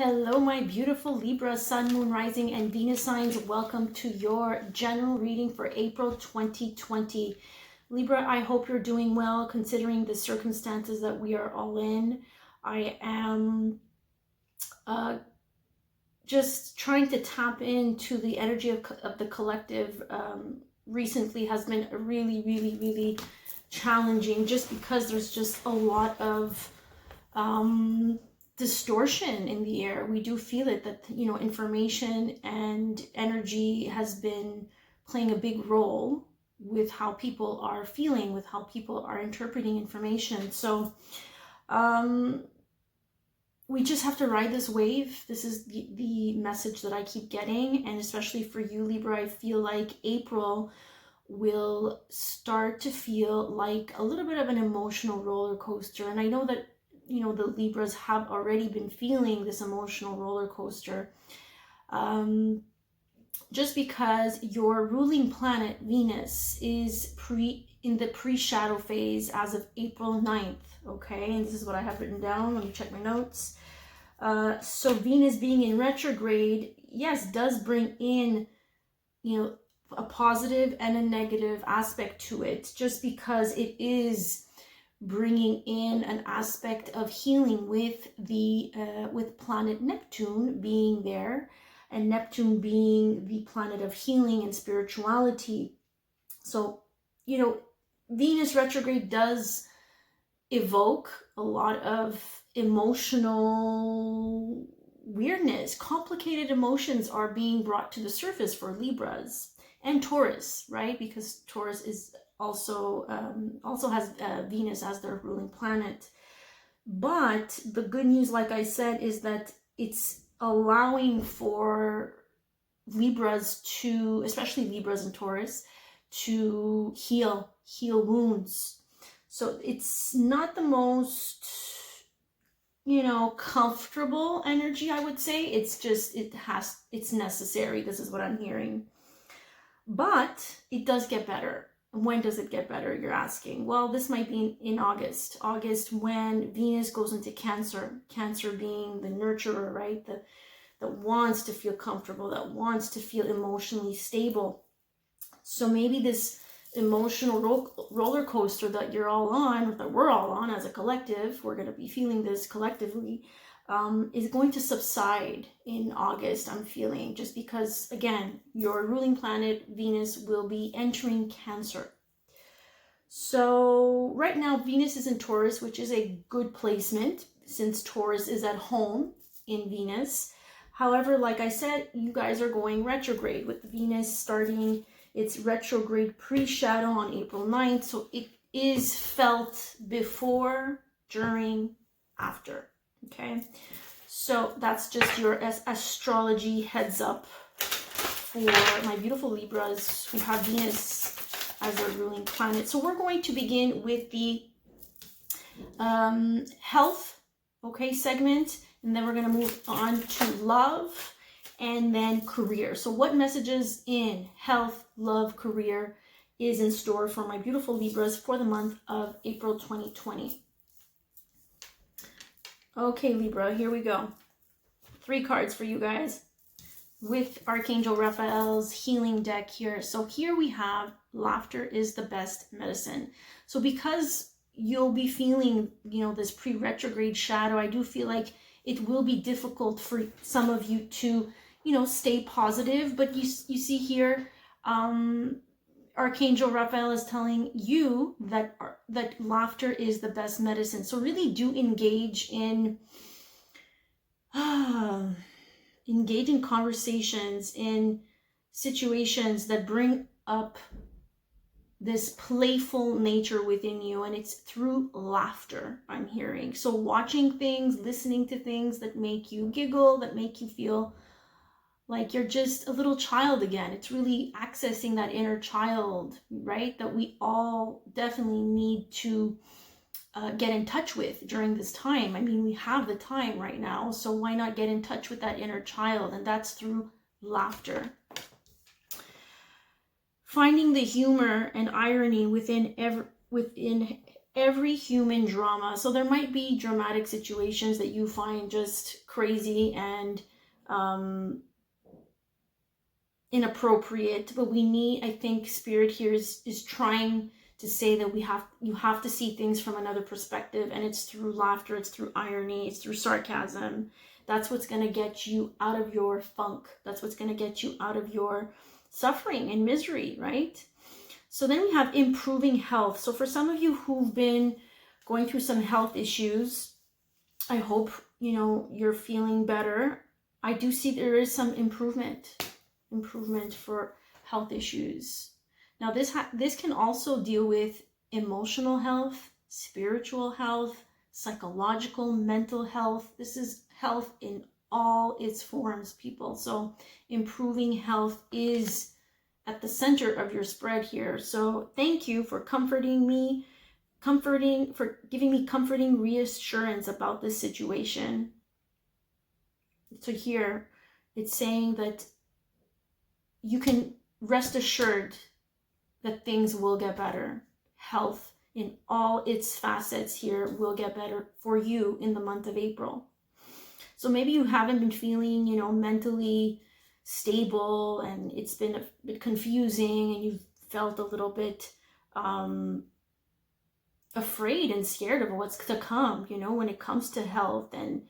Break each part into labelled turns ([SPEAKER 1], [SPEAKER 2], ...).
[SPEAKER 1] Hello, my beautiful Libra, Sun, Moon, Rising, and Venus signs. Welcome to your general reading for April 2020. Libra, I hope you're doing well considering the circumstances that we are all in. I am just trying to tap into the energy of the collective. Recently has been really challenging just because there's just a lot of distortion in the air. We do feel it, that information and energy has been playing a big role with how people are feeling, with how people are interpreting information. So we just have to ride this wave. This is the message that I keep getting, and especially for you, Libra, I feel like April will start to feel like a little bit of an emotional roller coaster. And I know that the Libras have already been feeling this emotional roller coaster, just because your ruling planet Venus is in the pre-shadow phase as of April 9th. Okay, and this is what I have written down. Let me check my notes. So Venus being in retrograde, yes, does bring in a positive and a negative aspect to it, just because it is bringing in an aspect of healing with planet Neptune being there, and Neptune being the planet of healing and spirituality. So Venus retrograde does evoke a lot of emotional weirdness. Complicated emotions are being brought to the surface for Libras and Taurus, right? Because Taurus is also has Venus as their ruling planet. But the good news, like I said, is that it's allowing for Libras to, especially Libras and Taurus, to heal wounds. So it's not the most comfortable energy, I would say. It's just it's necessary. This is what I'm hearing. But it does get better. When does it get better, you're asking? Well, this might be in August, when Venus goes into Cancer. Cancer being the nurturer, right? That wants to feel comfortable, that wants to feel emotionally stable. So maybe this emotional roller coaster that you're all on, that we're all on as a collective, we're going to be feeling this collectively, is going to subside in August, I'm feeling, just because, again, your ruling planet, Venus, will be entering Cancer. So right now, Venus is in Taurus, which is a good placement since Taurus is at home in Venus. However, like I said, you guys are going retrograde with Venus starting its retrograde pre-shadow on April 9th. So it is felt before, during, after. Okay, so that's just your astrology heads up for my beautiful Libras who have Venus as their ruling planet. So we're going to begin with the health, segment, and then we're going to move on to love and then career. So what messages in health, love, career is in store for my beautiful Libras for the month of April 2020? Okay, Libra, here we go. 3 cards for you guys with Archangel Raphael's healing deck here. So here we have laughter is the best medicine. So because you'll be feeling, this pre-retrograde shadow, I do feel like it will be difficult for some of you to, stay positive. But you see here, Archangel Raphael is telling you that laughter is the best medicine. So really do engage in conversations, in situations that bring up this playful nature within you, and it's through laughter, I'm hearing. So watching things, listening to things that make you giggle, that make you feel like you're just a little child again. It's really accessing that inner child, right? That we all definitely need to get in touch with during this time. I mean, we have the time right now, so why not get in touch with that inner child? And that's through laughter. Finding the humor and irony within every human drama. So there might be dramatic situations that you find just crazy and inappropriate, but we need, I think Spirit here is trying to say that you have to see things from another perspective, and it's through laughter, it's through irony, it's through sarcasm. That's what's going to get you out of your funk. That's what's going to get you out of your suffering and misery, right? So then we have improving health. So for some of you who've been going through some health issues, I hope, you're feeling better. I do see there is some improvement for health issues. Now this can also deal with emotional health, spiritual health, psychological, mental health. This is health in all its forms, people. So improving health is at the center of your spread here. So thank you for comforting me, for giving me comforting reassurance about this situation. So here it's saying that you can rest assured that things will get better. Health in all its facets here will get better for you in the month of April. So maybe you haven't been feeling, mentally stable, and it's been a bit confusing, and you've felt a little bit afraid and scared of what's to come, when it comes to health and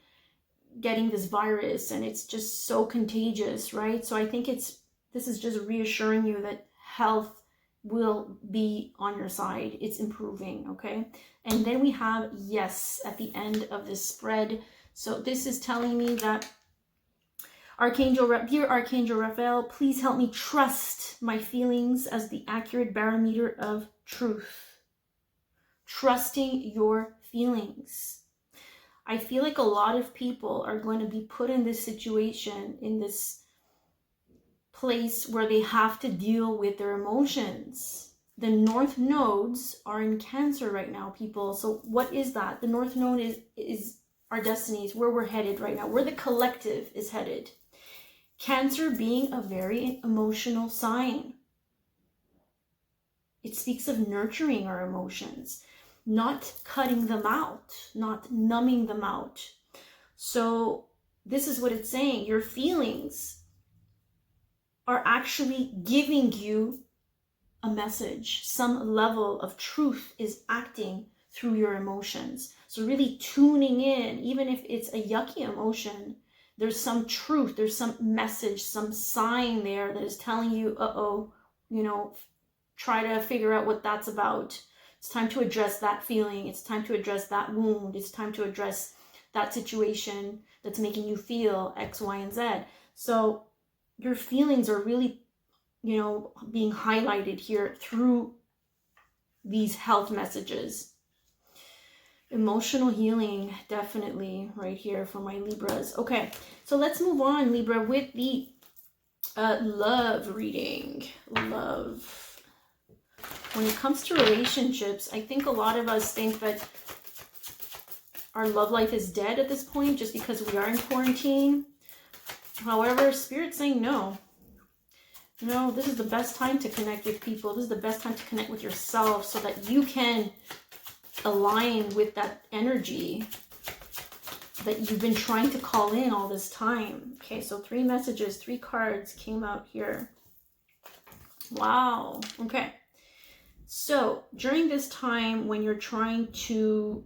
[SPEAKER 1] getting this virus, and it's just so contagious, right? So I think this is just reassuring you that health will be on your side. It's improving, okay? And then we have yes at the end of this spread. So this is telling me that dear Archangel Raphael, please help me trust my feelings as the accurate barometer of truth. Trusting your feelings. I feel like a lot of people are going to be put in this situation, in this place where they have to deal with their emotions. The North nodes are in Cancer right now, people. So what is that? The North node is our destiny, is where we're headed right now, where the collective is headed. Cancer being a very emotional sign. It speaks of nurturing our emotions, not cutting them out, not numbing them out. So this is what it's saying. Your feelings are actually giving you a message. Some level of truth is acting through your emotions. So really tuning in, even if it's a yucky emotion, there's some truth, there's some message, some sign there that is telling you, try to figure out what that's about. It's time to address that feeling. It's time to address that wound. It's time to address that situation that's making you feel X, Y, and Z. So your feelings are really, being highlighted here through these health messages. Emotional healing, definitely right here for my Libras. Okay, so let's move on, Libra, with the love reading. Love. When it comes to relationships, I think a lot of us think that our love life is dead at this point just because we are in quarantine. However, Spirit's saying no. This is the best time to connect with people. This is the best time to connect with yourself so that you can align with that energy that you've been trying to call in all this time. Okay, so 3 messages, 3 cards came out here. Wow. Okay. So during this time when you're trying to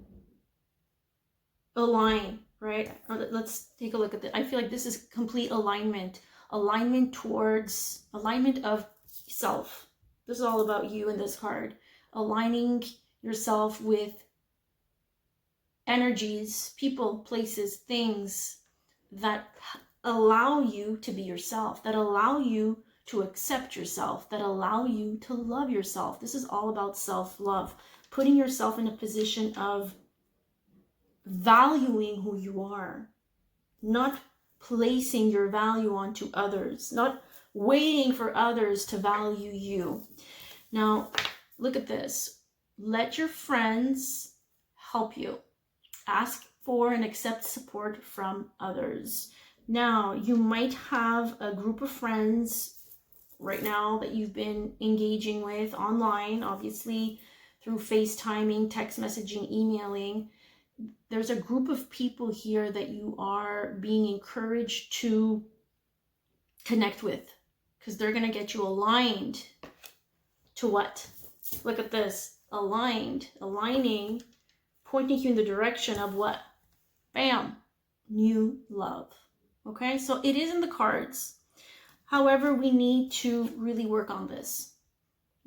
[SPEAKER 1] align, right? Let's take a look at this. I feel like this is complete alignment. Alignment of self. This is all about you in this card. Aligning yourself with energies, people, places, things that allow you to be yourself, that allow you to accept yourself, that allow you to love yourself. This is all about self-love. Putting yourself in a position of valuing who you are, not placing your value onto others, not waiting for others to value you. Now, look at this. Let your friends help you. Ask for and accept support from others. Now, you might have a group of friends right now that you've been engaging with online, obviously through FaceTiming, text messaging, emailing. There's a group of people here that you are being encouraged to connect with, because they're going to get you aligned to what? Look at this. Aligned, aligning, pointing you in the direction of what? Bam, new love. Okay, so it is in the cards. However, we need to really work on this.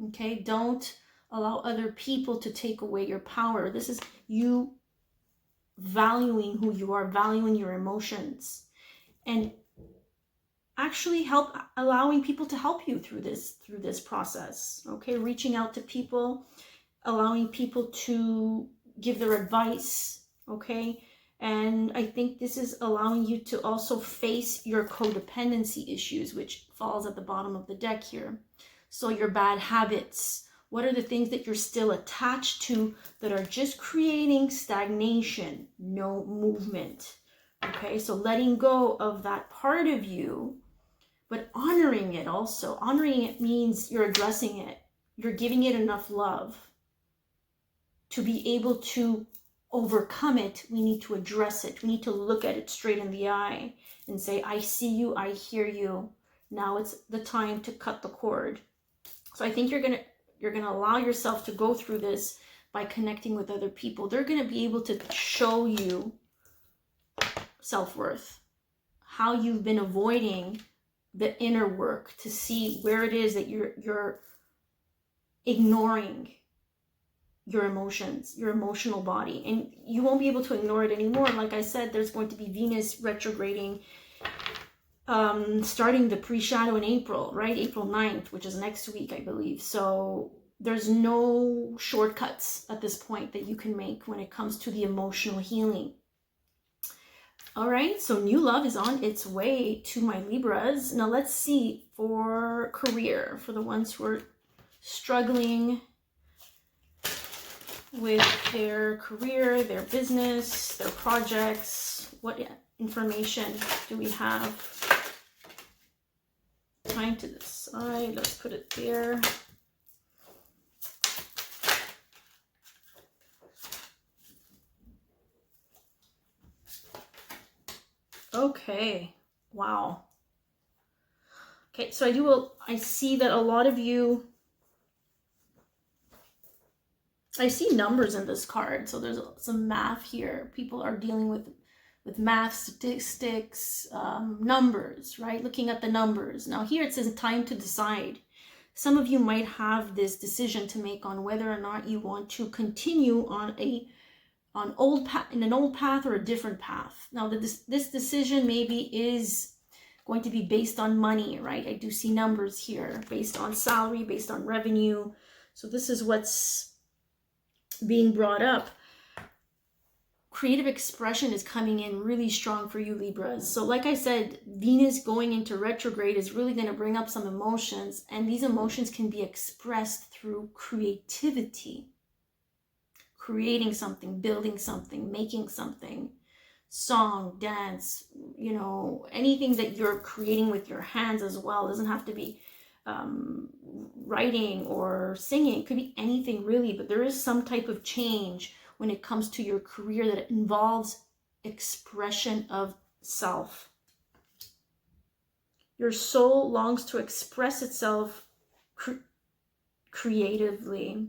[SPEAKER 1] Okay, don't allow other people to take away your power. This is you valuing who you are, valuing your emotions, and actually allowing people to help you through this process. Okay, reaching out to people, allowing people to give their advice. Okay, and I think this is allowing you to also face your codependency issues, which falls at the bottom of the deck here. So your bad habits, what are the things that you're still attached to that are just creating stagnation, no movement? Okay, so letting go of that part of you, but honoring it also. Honoring it means you're addressing it. You're giving it enough love. To be able to overcome it, we need to address it. We need to look at it straight in the eye and say, I see you, I hear you. Now it's the time to cut the cord. So I think you're gonna allow yourself to go through this by connecting with other people. They're gonna be able to show you self-worth, how you've been avoiding the inner work to see where it is that you're ignoring your emotions, your emotional body, and you won't be able to ignore it anymore. Like I said, there's going to be Venus retrograding starting the pre-shadow in April, right? April 9th, which is next week, I believe. So there's no shortcuts at this point that you can make when it comes to the emotional healing. All right, so new love is on its way to my Libras. Now let's see for career, for the ones who are struggling with their career, their business, their projects. What information do we have? Time to decide. Let's put it there. Okay. Wow. Okay, so I see that a lot of you, I see numbers in this card. So there's some math here. People are dealing with math, statistics, numbers, right? Looking at the numbers. Now here it says time to decide. Some of you might have this decision to make on whether or not you want to continue on in an old path or a different path. Now this decision maybe is going to be based on money, right? I do see numbers here, based on salary, based on revenue. So this is what's being brought up. Creative expression is coming in really strong for you, Libras. So like I said, Venus going into retrograde is really going to bring up some emotions, and these emotions can be expressed through creativity. Creating something, building something, making something, song, dance, you know, anything that you're creating with your hands as well. It doesn't have to be writing or singing. It could be anything really, but there is some type of change when it comes to your career that involves expression of self. Your soul longs to express itself creatively.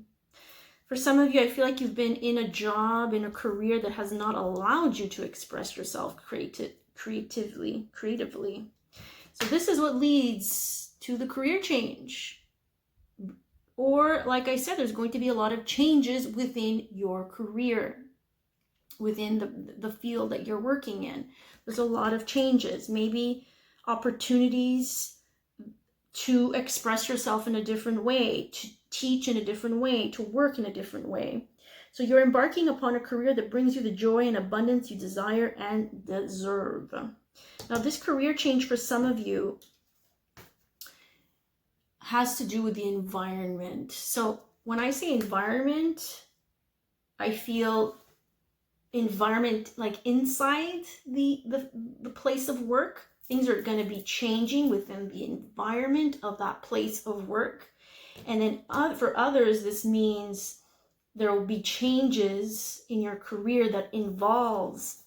[SPEAKER 1] For some of you, I feel like you've been in a job, in a career that has not allowed you to express yourself creatively. So this is what leads to the career change. Or, like I said, there's going to be a lot of changes within your career, within the field that you're working in. There's a lot of changes, maybe opportunities to express yourself in a different way, to teach in a different way, to work in a different way. So you're embarking upon a career that brings you the joy and abundance you desire and deserve. Now, this career change for some of you has to do with the environment. So when I say environment, I feel environment like inside the place of work. Things are going to be changing within the environment of that place of work. And then for others, this means There will be changes in your career that involves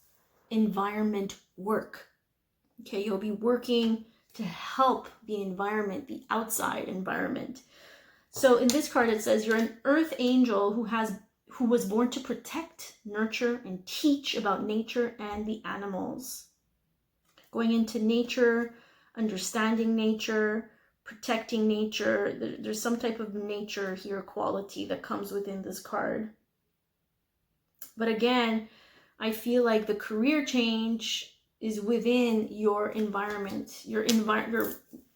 [SPEAKER 1] environment work. Okay, you'll be working to help the environment, the outside environment. So in this card, it says you're an earth angel who was born to protect, nurture, and teach about nature and the animals. Going into nature, understanding nature, protecting nature. There's some type of nature here quality that comes within this card. But again, I feel like the career change is within your environment. Your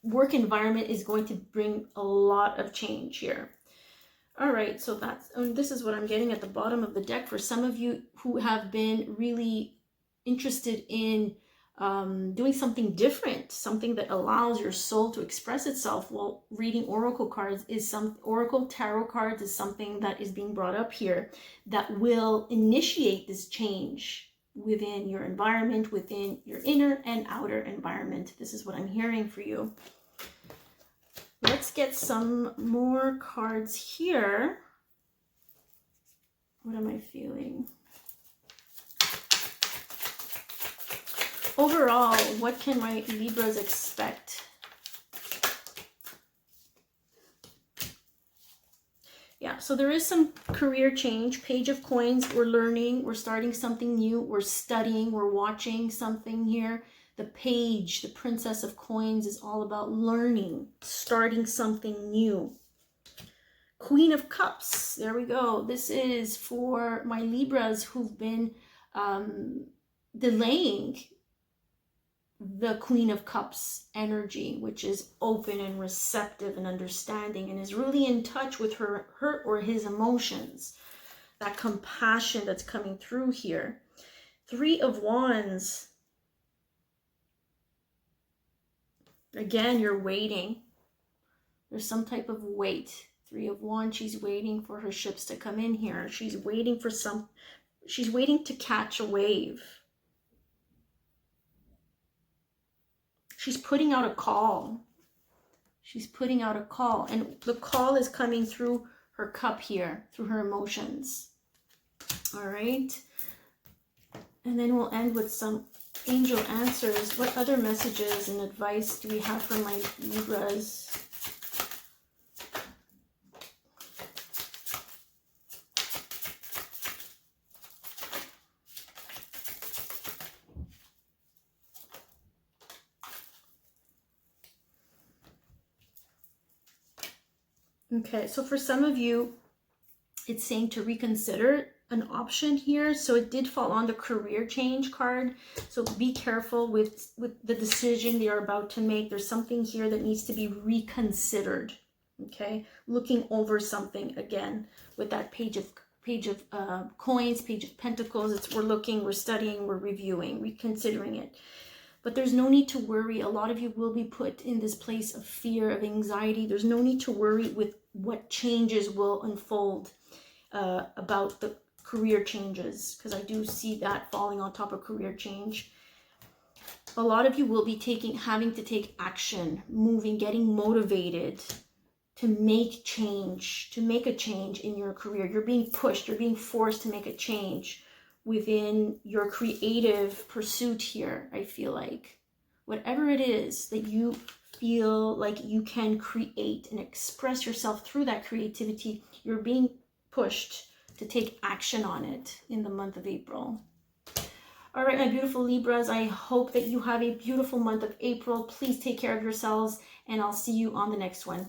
[SPEAKER 1] work environment is going to bring a lot of change here. All right, so this is what I'm getting at the bottom of the deck for some of you who have been really interested in doing something different, something that allows your soul to express itself. Well, reading oracle cards oracle tarot cards is something that is being brought up here that will initiate this change within your environment, within your inner and outer environment. This is what I'm hearing for you. Let's get some more cards here. What am I feeling? Overall, what can my Libras expect? Yeah, so there is some career change. Page of Coins, we're learning, we're starting something new, we're studying, we're watching something here. The Page, the Princess of Coins, is all about learning, starting something new. Queen of Cups, there we go. This is for my Libras who've been delaying the Queen of Cups energy, which is open and receptive and understanding and is really in touch with her or his emotions. That compassion that's coming through here. Three of Wands. Again, you're waiting. There's some type of wait. Three of Wands, she's waiting for her ships to come in here. She's waiting to catch a wave. She's putting out a call. She's putting out a call. And the call is coming through her cup here, through her emotions. All right. And then we'll end with some angel answers. What other messages and advice do we have for my Libras? Okay, so for some of you, it's saying to reconsider an option here. So it did fall on the career change card. So be careful with the decision you're about to make. There's something here that needs to be reconsidered. Okay, looking over something again with that page of coins, Page of Pentacles. We're looking, we're studying, we're reviewing, reconsidering it. But there's no need to worry. A lot of you will be put in this place of fear, of anxiety. There's no need to worry with what changes will unfold about the career changes, because I do see that falling on top of career change. A lot of you will be having to take action, moving, getting motivated to make change, to make a change in your career. You're being pushed, you're being forced to make a change within your creative pursuit here. I feel like whatever it is that you feel like you can create and express yourself through that creativity, you're being pushed to take action on it in the month of April. All right, my beautiful Libras, I hope that you have a beautiful month of April. Please take care of yourselves, and I'll see you on the next one.